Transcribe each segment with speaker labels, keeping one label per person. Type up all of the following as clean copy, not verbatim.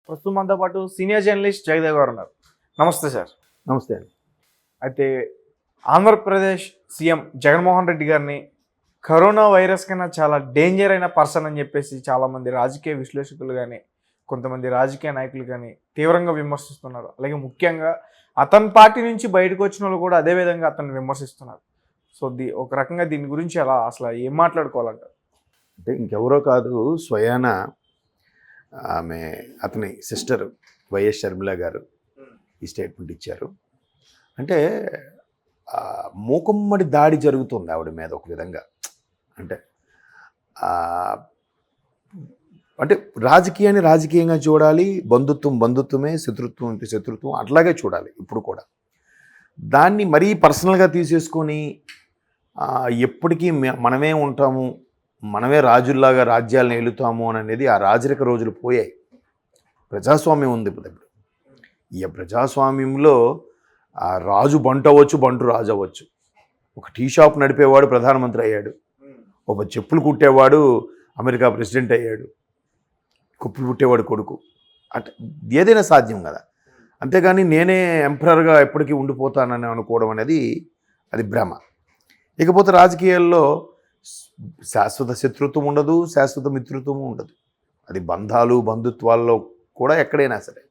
Speaker 1: ప్రస్తుతం మనతో పాటు సీనియర్ జర్నలిస్ట్ జగదేవ్ గారు ఉన్నారు. నమస్తే సార్.
Speaker 2: నమస్తే అండి.
Speaker 1: అయితే ఆంధ్రప్రదేశ్ సీఎం జగన్మోహన్ రెడ్డి గారిని కరోనా వైరస్ కన్నా చాలా డేంజర్ అయిన పర్సన్ అని చెప్పేసి చాలామంది రాజకీయ విశ్లేషకులు కానీ కొంతమంది రాజకీయ నాయకులు కానీ తీవ్రంగా విమర్శిస్తున్నారు. అలాగే ముఖ్యంగా అతని పార్టీ నుంచి బయటకు వచ్చిన వాళ్ళు కూడా అదే విధంగా అతన్ని విమర్శిస్తున్నారు. సో ఒక రకంగా దీని గురించి అసలు ఏం మాట్లాడుకోవాలంటారు?
Speaker 2: అంటే ఇంకెవరో కాదు, స్వయాన ఆమె అతని సిస్టర్ వైఎస్ షర్మిల గారు ఈ స్టేట్మెంట్ ఇచ్చారు. అంటే మూకుమ్మడి దాడి జరుగుతుంది ఆవిడ మీద ఒక విధంగా. అంటే అంటే రాజకీయాన్ని రాజకీయంగా చూడాలి, బంధుత్వం బంధుత్వమే, శత్రుత్వం అంటే శత్రుత్వం అట్లాగే చూడాలి ఇప్పుడు కూడా. దాన్ని మరీ పర్సనల్గా తీసేసుకొని ఎప్పటికీ మనమే ఉంటాము, మనమే రాజుల్లాగా రాజ్యాలను ఏలుతాము అని అనేది ఆ రాజరిక రోజులు పోయాయి. ప్రజాస్వామ్యం ఉంది ఇప్పుడు. ఈ ప్రజాస్వామ్యంలో రాజు బంటు అవ్వచ్చు, బంటు రాజు అవ్వచ్చు. ఒక టీ షాప్ నడిపేవాడు ప్రధానమంత్రి అయ్యాడు, ఒక చెప్పులు కుట్టేవాడు అమెరికా ప్రెసిడెంట్ అయ్యాడు, కుప్పులు కుట్టేవాడు కొడుకు. అంటే ఏదైనా సాధ్యం కదా. అంతేగాని నేనే ఎంపరర్గా ఎప్పటికీ ఉండిపోతానని అనుకోవడం అనేది అది భ్రమ. ఇకపోతే రాజకీయాల్లో శాశ్వత శత్రుత్వం ఉండదు, శాశ్వత మిత్రుత్వం ఉండదు. అది బంధాలు బంధుత్వాల్లో కూడా ఎక్కడైనా సరే.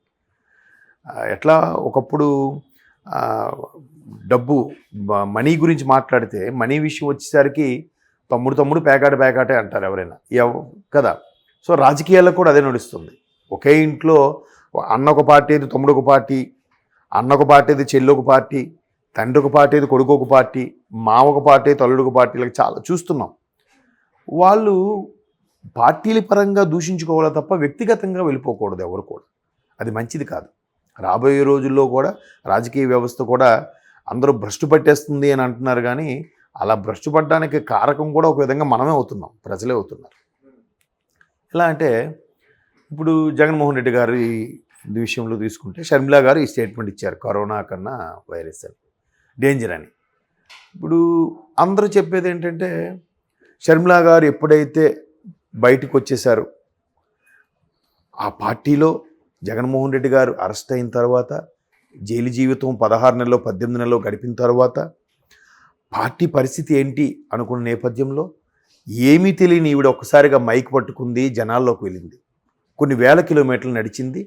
Speaker 2: ఎట్లా ఒకప్పుడు డబ్బు మనీ గురించి మాట్లాడితే మనీ విషయం వచ్చేసరికి తమ్ముడు పేకాటే అంటారు ఎవరైనా కదా. సో రాజకీయాల్లో కూడా అదే నడుస్తుంది. ఒకే ఇంట్లో అన్న ఒక పార్టీ అయితే తమ్ముడు ఒక పార్టీ, అన్న ఒక పార్టీ అయితే చెల్లి ఒక పార్టీ, తండ్రి ఒక పార్టీ అయితే కొడుకు ఒక పార్టీ, మామ ఒక పార్టీ అయితే అల్లుడు ఒక పార్టీ, ఇలా చాలా చూస్తున్నాం. వాళ్ళు పార్టీల పరంగా దూషించుకోవాలి తప్ప వ్యక్తిగతంగా వెళ్ళిపోకూడదు ఎవరు కూడా. అది మంచిది కాదు. రాబోయే రోజుల్లో కూడా రాజకీయ వ్యవస్థ కూడా అందరూ భ్రష్టు పట్టేస్తుంది అని అంటున్నారు. కానీ అలా భ్రష్టు పట్టడానికి కారకం కూడా ఒక విధంగా మనమే అవుతున్నాం, ప్రజలే అవుతున్నారు. ఎలా అంటే ఇప్పుడు జగన్మోహన్ రెడ్డి గారి విషయంలో తీసుకుంటే షర్మిల గారు ఈ స్టేట్మెంట్ ఇచ్చారు, కరోనా కన్నా వైరస్ అని డేంజర్ అని. ఇప్పుడు అందరూ చెప్పేది ఏంటంటే షర్మిల గారు ఎప్పుడైతే బయటకు వచ్చేసారో ఆ పార్టీలో జగన్మోహన్ రెడ్డి గారు అరెస్ట్ అయిన తర్వాత జైలు జీవితం 16 నెలలో 18 నెలలో గడిపిన తర్వాత పార్టీ పరిస్థితి ఏంటి అనుకున్న నేపథ్యంలో ఏమీ తెలియని ఈవిడ ఒక్కసారిగా మైక్ పట్టుకుంది, జనాల్లోకి వెళ్ళింది, కొన్ని వేల కిలోమీటర్లు నడిచింది.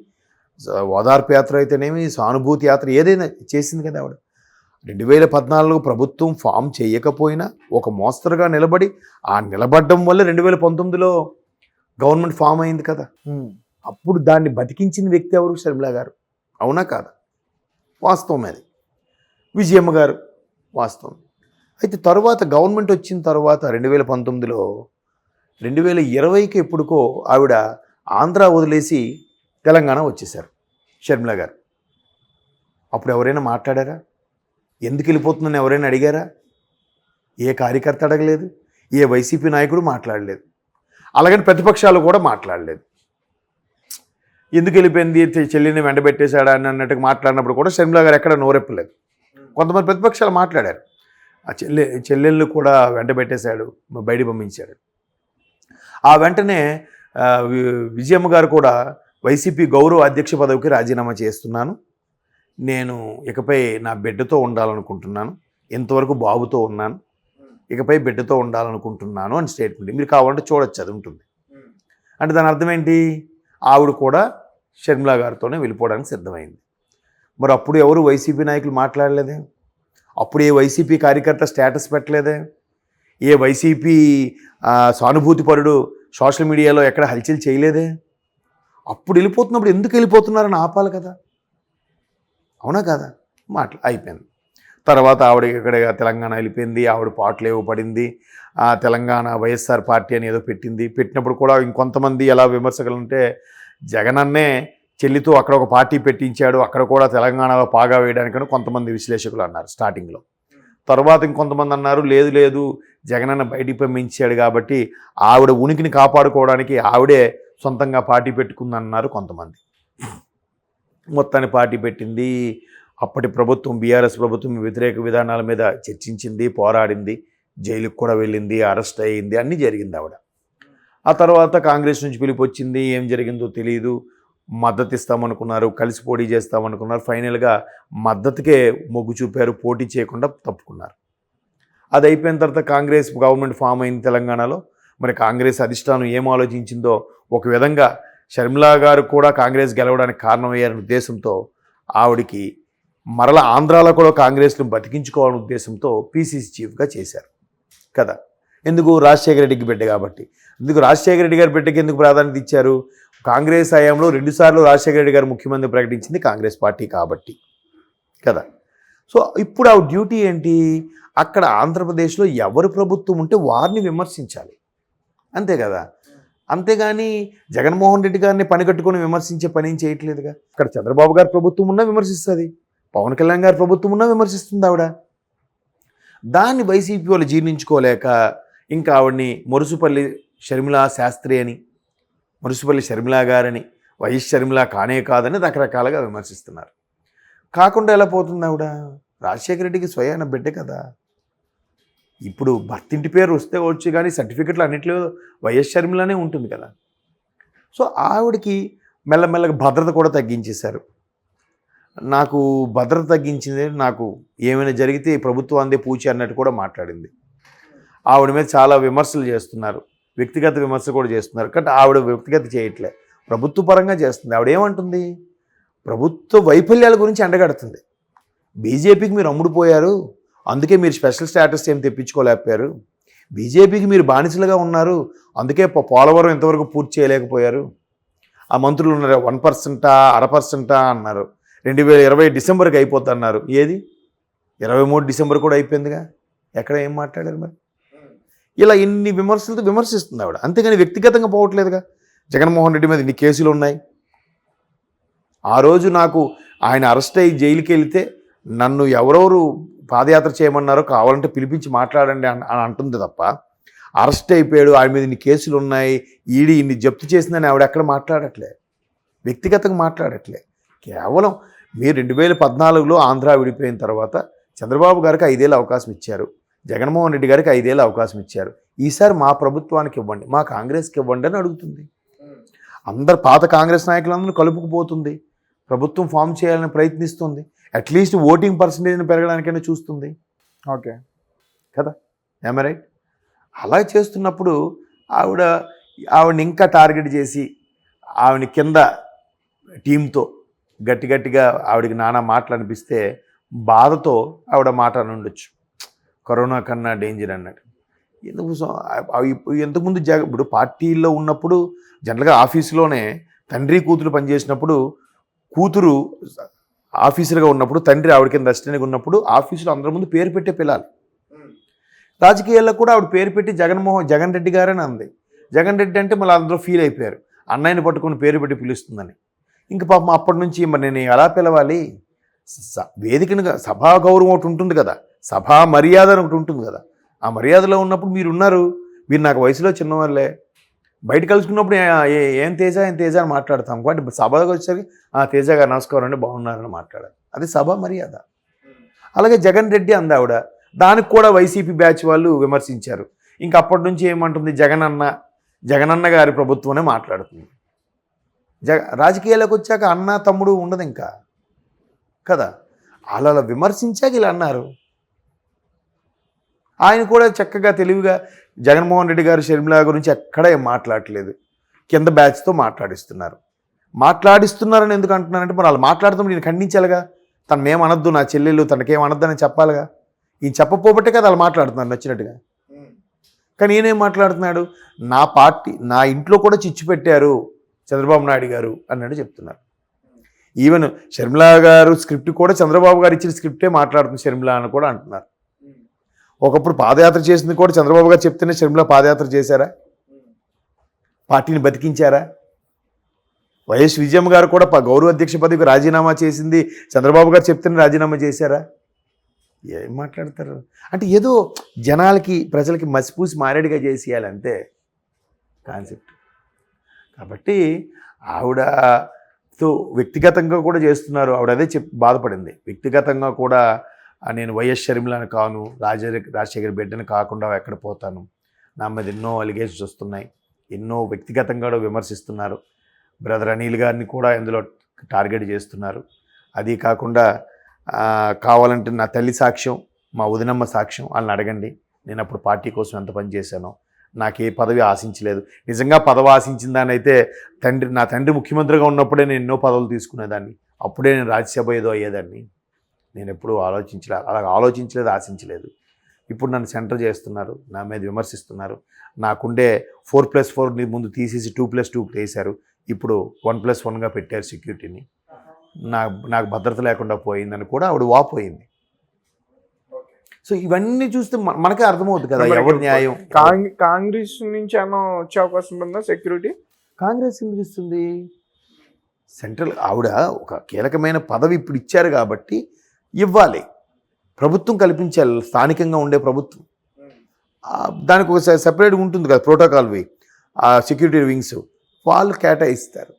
Speaker 2: ఓదార్పు యాత్ర అయితేనేమి, సానుభూతి యాత్ర ఏదైనా చేసింది కదా ఆవిడ. 2014 ప్రభుత్వం ఫామ్ చేయకపోయినా ఒక మోస్తరుగా నిలబడి ఆ నిలబడడం వల్ల 2019లో గవర్నమెంట్ ఫామ్ అయింది కదా. అప్పుడు దాన్ని బతికించిన వ్యక్తి ఎవరు? షర్మిల గారు. అవునా కాదా? వాస్తవం అది. విజయమ్మ గారు వాస్తవం. అయితే తర్వాత గవర్నమెంట్ వచ్చిన తర్వాత 2019లో 2020కి ఎప్పుడుకో ఆవిడ ఆంధ్ర వదిలేసి తెలంగాణ వచ్చేసారు షర్మిల గారు. అప్పుడు ఎవరైనా మాట్లాడారా? ఎందుకు వెళ్ళిపోతుందని ఎవరైనా అడిగారా? ఏ కార్యకర్త అడగలేదు, ఏ వైసీపీ నాయకుడు మాట్లాడలేదు, అలాగని ప్రతిపక్షాలు కూడా మాట్లాడలేదు. ఎందుకు వెళ్ళిపోయింది, చెల్లిని వెంటబెట్టేశాడా అని అన్నట్టుగా మాట్లాడినప్పుడు కూడా షర్మిల గారు ఎక్కడ నోరెప్పలేదు. కొంతమంది ప్రతిపక్షాలు మాట్లాడారు, ఆ చెల్లెళ్ళు కూడా వెంటబెట్టేశాడు, బయట పంపించాడు. ఆ వెంటనే విజయమ్మ గారు కూడా వైసీపీ గౌరవ అధ్యక్ష పదవికి రాజీనామా చేస్తున్నాను, నేను ఇకపై నా బిడ్డతో ఉండాలనుకుంటున్నాను, ఇంతవరకు బాబుతో ఉన్నాను, ఇకపై బిడ్డతో ఉండాలనుకుంటున్నాను అని స్టేట్మెంట్. మీరు కావాలంటే చూడొచ్చు, అది ఉంటుంది. అంటే దాని అర్థం ఏంటి? ఆవిడ కూడా షర్మిల గారితోనే వెళ్ళిపోవడానికి సిద్ధమైంది. మరి అప్పుడు ఎవరు వైసీపీ నాయకులు మాట్లాడలేదే? అప్పుడు ఏ వైసీపీ కార్యకర్త స్టేటస్ పెట్టలేదే? ఏ వైసీపీ సానుభూతిపరుడు సోషల్ మీడియాలో ఎక్కడ హల్చల్ చేయలేదే? అప్పుడు వెళ్ళిపోతున్నప్పుడు ఎందుకు వెళ్ళిపోతున్నారని ఆపాలి కదా. అవునా కదా? అయిపోయింది. తర్వాత ఆవిడ ఇక్కడ తెలంగాణ వెళ్ళిపోయింది, ఆవిడ పాటలేవో పడింది, తెలంగాణ వైఎస్ఆర్ పార్టీ అని ఏదో పెట్టింది. పెట్టినప్పుడు కూడా ఇంకొంతమంది ఎలా విమర్శకులు అంటే జగనన్నే చెల్లితో అక్కడ ఒక పార్టీ పెట్టించాడు, అక్కడ కూడా తెలంగాణలో పాగా వేయడానికని కొంతమంది విశ్లేషకులు అన్నారు స్టార్టింగ్లో. తర్వాత ఇంకొంతమంది అన్నారు లేదు జగనన్న బయటికి పంపించాడు కాబట్టి ఆవిడ ఉనికిని కాపాడుకోవడానికి ఆవిడే సొంతంగా పార్టీ పెట్టుకుందన్నారు కొంతమంది. మొత్తాన్ని పార్టీ పెట్టింది. అప్పటి ప్రభుత్వం బీఆర్ఎస్ ప్రభుత్వం వ్యతిరేక విధానాల మీద చర్చించింది, పోరాడింది, జైలుకు కూడా వెళ్ళింది, అరెస్ట్ అయ్యింది, అన్నీ జరిగింది ఆవిడ. ఆ తర్వాత కాంగ్రెస్ నుంచి పిలుపు వచ్చింది, ఏం జరిగిందో తెలియదు. మద్దతు ఇస్తామనుకున్నారు, కలిసి పోటీ చేస్తామనుకున్నారు. ఫైనల్గా మద్దతుకే మొగ్గు చూపారు, పోటీ చేయకుండా తప్పుకున్నారు. అది అయిపోయిన తర్వాత కాంగ్రెస్ గవర్నమెంట్ ఫామ్ అయింది తెలంగాణలో. మరి కాంగ్రెస్ అధిష్టానం ఏం ఆలోచించిందో, ఒక విధంగా షర్మిలా గారు కూడా కాంగ్రెస్ గెలవడానికి కారణమయ్యారనే ఉద్దేశంతో ఆవిడికి మరల ఆంధ్రాలో కూడా కాంగ్రెస్ను బతికించుకోవాలనే ఉద్దేశంతో పీసీసీ చీఫ్గా చేశారు కదా. ఎందుకు? రాజశేఖర రెడ్డికి బిడ్డ కాబట్టి. ఎందుకు రాజశేఖర రెడ్డి గారి బిడ్డకి ఎందుకు ప్రాధాన్యత ఇచ్చారు? కాంగ్రెస్ హయాంలో 2 సార్లు రాజశేఖర రెడ్డి గారు ముఖ్యమంత్రి ప్రకటించింది కాంగ్రెస్ పార్టీ కాబట్టి కదా. సో ఇప్పుడు ఆ డ్యూటీ ఏంటి? అక్కడ ఆంధ్రప్రదేశ్లో ఎవరు ప్రభుత్వం ఉంటే వారిని విమర్శించాలి, అంతే కదా. అంతేగాని జగన్మోహన్ రెడ్డి గారిని పని కట్టుకొని విమర్శించే పని ఏం చేయట్లేదుగా. అక్కడ చంద్రబాబు గారి ప్రభుత్వం ఉన్నా విమర్శిస్తుంది, పవన్ కళ్యాణ్ గారి ప్రభుత్వం ఉన్నా విమర్శిస్తుంది ఆవిడ. దాన్ని వైసీపీ వాళ్ళు జీర్ణించుకోలేక ఇంకా ఆవిడ్ని మురుసుపల్లి షర్మిలా శాస్త్రి అని, మురుసుపల్లి షర్మిలా గారని, వైఎస్ షర్మిలా కానే కాదని రకరకాలుగా విమర్శిస్తున్నారు. కాకుండా ఎలా పోతుంది ఆవిడ? రాజశేఖర రెడ్డికి స్వయాన బిడ్డ కదా. ఇప్పుడు భర్తింటి పేరు వస్తే వచ్చు, కానీ సర్టిఫికెట్లు అన్నింటిలో వైఎస్ షర్మిలానే ఉంటుంది కదా. సో ఆవిడకి మెల్లమెల్లగా భద్రత కూడా తగ్గించేశారు. నాకు భద్రత తగ్గించింది, నాకు ఏమైనా జరిగితే ప్రభుత్వం అందే పూచి అన్నట్టు కూడా మాట్లాడింది. ఆవిడ మీద చాలా విమర్శలు చేస్తున్నారు, వ్యక్తిగత విమర్శ కూడా చేస్తున్నారు. కాబట్టి ఆవిడ వ్యక్తిగత చేయట్లే, ప్రభుత్వ పరంగా చేస్తుంది. ఆవిడ ఏమంటుంది? ప్రభుత్వ వైఫల్యాల గురించి ఎండగడుతుంది. బీజేపీకి మీరు అమ్ముడుపోయారు, అందుకే మీరు స్పెషల్ స్టేటస్ ఏం తెప్పించుకోలేకపోయారు. బీజేపీకి మీరు బానిసలుగా ఉన్నారు, అందుకే పోలవరం ఇంతవరకు పూర్తి చేయలేకపోయారు. ఆ మంత్రులు ఉన్నారు 1%, 0.5% అన్నారు. 2020 డిసెంబర్కి అయిపోద్ది అన్నారు. ఏది 23 డిసెంబర్ కూడా అయిపోయిందిగా. ఎక్కడ ఏం మాట్లాడారు మరి? ఇలా ఇన్ని విమర్శలతో విమర్శిస్తుంది ఆవిడ, అంతేగాని వ్యక్తిగతంగా పోవట్లేదుగా. జగన్మోహన్ రెడ్డి మీద ఇన్ని కేసులు ఉన్నాయి. ఆ రోజు నాకు ఆయన అరెస్ట్ అయ్యి జైలుకి వెళితే నన్ను ఎవరెవరు పాదయాత్ర చేయమన్నారో కావాలంటే పిలిపించి మాట్లాడండి అని అంటుంది తప్ప, అరెస్ట్ అయిపోయాడు, ఆయన మీద ఇన్ని కేసులు ఉన్నాయి, ఈడీ ఇన్ని జప్తు చేసిందని ఆవిడ ఎక్కడ మాట్లాడట్లే, వ్యక్తిగతంగా మాట్లాడట్లే. కేవలం మీరు 2014లో ఆంధ్ర విడిపోయిన తర్వాత చంద్రబాబు గారికి 5 ఏళ్ళు అవకాశం ఇచ్చారు, జగన్మోహన్ రెడ్డి గారికి 5 ఏళ్ళు అవకాశం ఇచ్చారు. ఈసారి మా ప్రభుత్వానికి ఇవ్వండి, మా కాంగ్రెస్కి ఇవ్వండి అని అడుగుతుంది. అందరు పాత కాంగ్రెస్ నాయకులందరూ కలుపుకుపోతుంది, ప్రభుత్వం ఫామ్ చేయాలని ప్రయత్నిస్తుంది, అట్లీస్ట్ ఓటింగ్ పర్సంటేజ్ని పెరగడానికైనా చూస్తుంది.
Speaker 1: ఓకే
Speaker 2: కదా, ఏమ రైట్? అలా చేస్తున్నప్పుడు ఆవిడని ఇంకా టార్గెట్ చేసి ఆవిడని కింద టీంతో గట్టిగా ఆవిడకి నానా మాటలు అనిపిస్తే బాధతో ఆవిడ మాట అనుండొచ్చు, కరోనా కన్నా డేంజర్ అన్నట్టు. ఎంతకుముందు ఇప్పుడు పార్టీల్లో ఉన్నప్పుడు జనరల్గా ఆఫీసులోనే తండ్రి కూతురు పనిచేసినప్పుడు, కూతురు ఆఫీసర్గా ఉన్నప్పుడు, తండ్రి ఆవిడ కింద అసిస్టెంట్గా ఉన్నప్పుడు ఆఫీసులో అందరి ముందు పేరు పెట్టే పిల్లాలి. రాజకీయాల్లో కూడా ఆవిడ పేరు పెట్టి జగన్ రెడ్డి గారని అంది. జగన్ రెడ్డి అంటే మళ్ళీ అందరూ ఫీల్ అయిపోయారు, అన్నయ్యని పట్టుకొని పేరు పెట్టి పిలుస్తుందని. ఇంక పాపం అప్పటి నుంచి మరి నేను ఎలా పిలవాలి? వేదికను సభా గౌరవం ఒకటి ఉంటుంది కదా, సభా మర్యాద అని ఒకటి ఉంటుంది కదా. ఆ మర్యాదలో ఉన్నప్పుడు మీరు నాకు వయసులో చిన్నవాళ్ళే, బయట కలుసుకున్నప్పుడు ఏం తేజ అని మాట్లాడతాం. కాబట్టి సభకు వచ్చేసరికి తేజ గారు నమస్కారం అండి, బాగున్నారని మాట్లాడాలి, అది సభ మర్యాద. అలాగే జగన్ రెడ్డి అంది ఆవిడ, దానికి కూడా వైసీపీ బ్యాచ్ వాళ్ళు విమర్శించారు. ఇంక అప్పటి నుంచి ఏమంటుంది? జగనన్న గారి ప్రభుత్వమే మాట్లాడుతుంది. రాజకీయాలకు వచ్చాక అన్న తమ్ముడు ఉండదు ఇంకా కదా. అలా విమర్శించాక ఇలా అన్నారు. ఆయన కూడా చక్కగా తెలివిగా జగన్మోహన్ రెడ్డి గారు షర్మిలా గురించి ఎక్కడ ఏం మాట్లాడట్లేదు, కింద బ్యాచ్తో మాట్లాడిస్తున్నారని ఎందుకు అంటున్నారంటే, మరి వాళ్ళు మాట్లాడుతాం నేను ఖండించాలిగా. తననేమనొద్దు, నా చెల్లెలు తనకేమనొద్దని చెప్పాలిగా. ఈయన చెప్పపోబట్టే కదా వాళ్ళు మాట్లాడుతున్నారు నచ్చినట్టుగా. కానీ ఈయనేం మాట్లాడుతున్నాడు? నా పార్టీ, నా ఇంట్లో కూడా చిచ్చు పెట్టారు చంద్రబాబు నాయుడు గారు అన్నట్టు చెప్తున్నారు. ఈవెన్ షర్మిలా గారు స్క్రిప్ట్ కూడా చంద్రబాబు గారు ఇచ్చిన స్క్రిప్టే మాట్లాడుతుంది షర్మిలా అని కూడా అంటున్నారు. ఒకప్పుడు పాదయాత్ర చేసింది కూడా చంద్రబాబు గారు చెప్తేనే షర్మిలా పాదయాత్ర చేశారా? పార్టీని బతికించారా? వైఎస్ విజయమ్మ గారు కూడా గౌరవ అధ్యక్ష పదవికి రాజీనామా చేసింది చంద్రబాబు గారు చెప్తేనే రాజీనామా చేశారా? ఏం మాట్లాడతారు అంటే, ఏదో జనాలకి ప్రజలకి మసిపూసి మారేడుగా చేసేయాలంతే కాన్సెప్ట్. కాబట్టి ఆవిడతో వ్యక్తిగతంగా కూడా చేస్తున్నారు. ఆవిడ అదే బాధపడింది. వ్యక్తిగతంగా కూడా నేను వైఎస్ షర్మిలాని కాను, రాజశేఖర్ బిడ్డని కాకుండా ఎక్కడ పోతాను, నా మీద ఎన్నో అలిగేషన్స్ వస్తున్నాయి, ఎన్నో వ్యక్తిగతంగా విమర్శిస్తున్నారు, బ్రదర్ అనిల్ గారిని కూడా ఇందులో టార్గెట్ చేస్తున్నారు. అది కాకుండా కావాలంటే నా తల్లి సాక్ష్యం, మా వదినమ్మ సాక్ష్యం, వాళ్ళని అడగండి. నేను అప్పుడు పార్టీ కోసం ఎంత పని చేశానో, నాకు ఏ పదవి ఆశించలేదు. నిజంగా పదవి ఆశించిన దాన్ని అయితే నా తండ్రి ముఖ్యమంత్రిగా ఉన్నప్పుడే నేను ఎన్నో పదవులు తీసుకునేదాన్ని, అప్పుడే నేను రాజ్యసభ ఏదో అయ్యేదాన్ని. నేను ఎప్పుడూ ఆలోచించలేదు, ఆశించలేదు. ఇప్పుడు నన్ను సెంటర్ చేస్తున్నారు, నా మీద విమర్శిస్తున్నారు. నాకుండే 4+4 ముందు తీసేసి 2+2 వేశారు. ఇప్పుడు 1+1గా పెట్టారు సెక్యూరిటీని. నాకు భద్రత లేకుండా పోయిందని కూడా ఆవిడ వాపోయింది. సో ఇవన్నీ చూస్తే మనకే అర్థమవుతుంది కదా ఎవరి న్యాయం.
Speaker 1: కాంగ్రెస్ నుంచి అన్న వచ్చే అవకాశం ఉందా సెక్యూరిటీ?
Speaker 2: కాంగ్రెస్ ఎందుకు ఇస్తుంది? సెంట్రల్ ఆవిడ ఒక కీలకమైన పదవి ఇప్పుడు ఇచ్చారు కాబట్టి ఇవ్వాలి. ప్రభుత్వం కల్పించాలి, స్థానికంగా ఉండే ప్రభుత్వం. దానికి ఒక సెపరేట్గా ఉంటుంది కదా ప్రోటోకాల్వి, ఆ సెక్యూరిటీ వింగ్స్ వాళ్ళు కేటాయిస్తారు.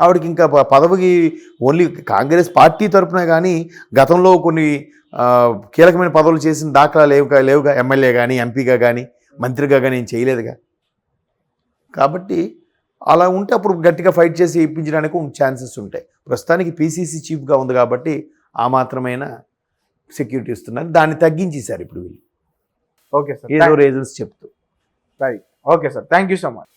Speaker 2: ఆవిడకి ఇంకా పదవికి ఓన్లీ కాంగ్రెస్ పార్టీ తరఫున కానీ గతంలో కొన్ని కీలకమైన పదవులు చేసిన దాఖలా లేవుగా. ఎమ్మెల్యే కానీ, ఎంపీగా కానీ, మంత్రిగా కానీ ఏం చేయలేదుగా. కాబట్టి అలా ఉంటే అప్పుడు గట్టిగా ఫైట్ చేసి ఇప్పించడానికి ఛాన్సెస్ ఉంటాయి. ప్రస్తుతానికి పీసీసీ చీఫ్గా ఉంది కాబట్టి ఆ మాత్రమైన సెక్యూరిటీ ఇస్తున్నారు. దాన్ని తగ్గించేశారు ఇప్పుడు వీళ్ళు.
Speaker 1: ఓకే సార్,
Speaker 2: ఏదో రీజన్స్ చెప్తూ.
Speaker 1: Right. Okay sir, thank you so much.